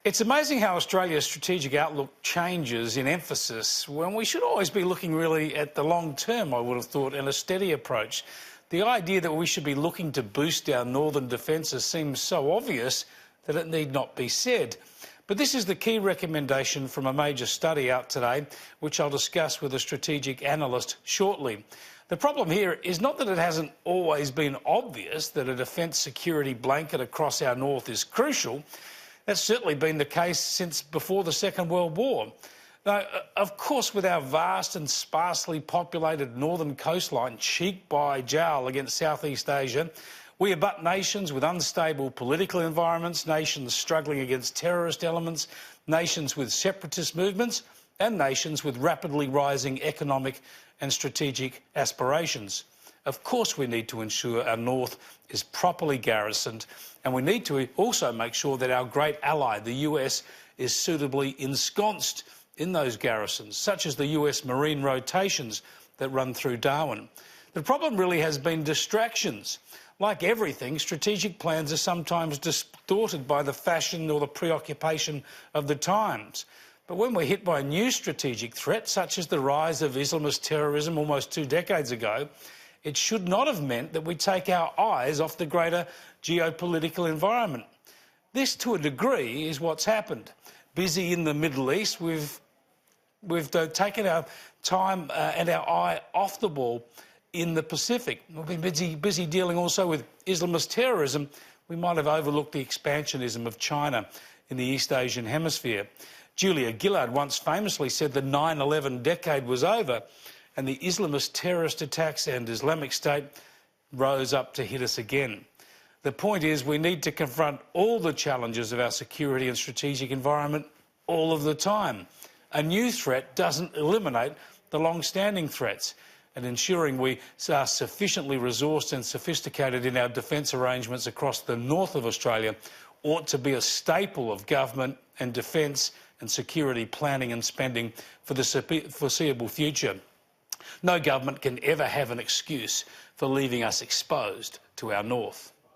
It's amazing how Australia's strategic outlook changes in emphasis when we should always be looking really at the long term, I would have thought, and a steady approach. The idea that we should be looking to boost our northern defences seems so obvious that it need not be said. But this is the key recommendation from a major study out today, which I'll discuss with a strategic analyst shortly. The problem here is not that it hasn't always been obvious that a defence security blanket across our north is crucial. That's certainly been the case since before the Second World War. Now, of course, with our vast and sparsely populated northern coastline cheek by jowl against Southeast Asia, we abut nations with unstable political environments, nations struggling against terrorist elements, nations with separatist movements, and nations with rapidly rising economic and strategic aspirations. Of course, we need to ensure our north is properly garrisoned, and we need to also make sure that our great ally, the US, is suitably ensconced in those garrisons, such as the US Marine rotations that run through Darwin. The problem really has been distractions. Like everything, strategic plans are sometimes distorted by the fashion or the preoccupation of the times. But when we're hit by a new strategic threat, such as the rise of Islamist terrorism almost 2 decades ago, it should not have meant that we take our eyes off the greater geopolitical environment. This, to a degree, is what's happened. Busy in the Middle East, we've taken our time and our eye off the ball in the Pacific. We've been busy dealing also with Islamist terrorism. We might have overlooked the expansionism of China in the East Asian hemisphere. Julia Gillard once famously said the 9/11 decade was over, and the Islamist terrorist attacks and Islamic State rose up to hit us again. The point is we need to confront all the challenges of our security and strategic environment all of the time. A new threat doesn't eliminate the long-standing threats, and ensuring we are sufficiently resourced and sophisticated in our defence arrangements across the north of Australia ought to be a staple of government and defence and security planning and spending for the foreseeable future. No government can ever have an excuse for leaving us exposed to our north.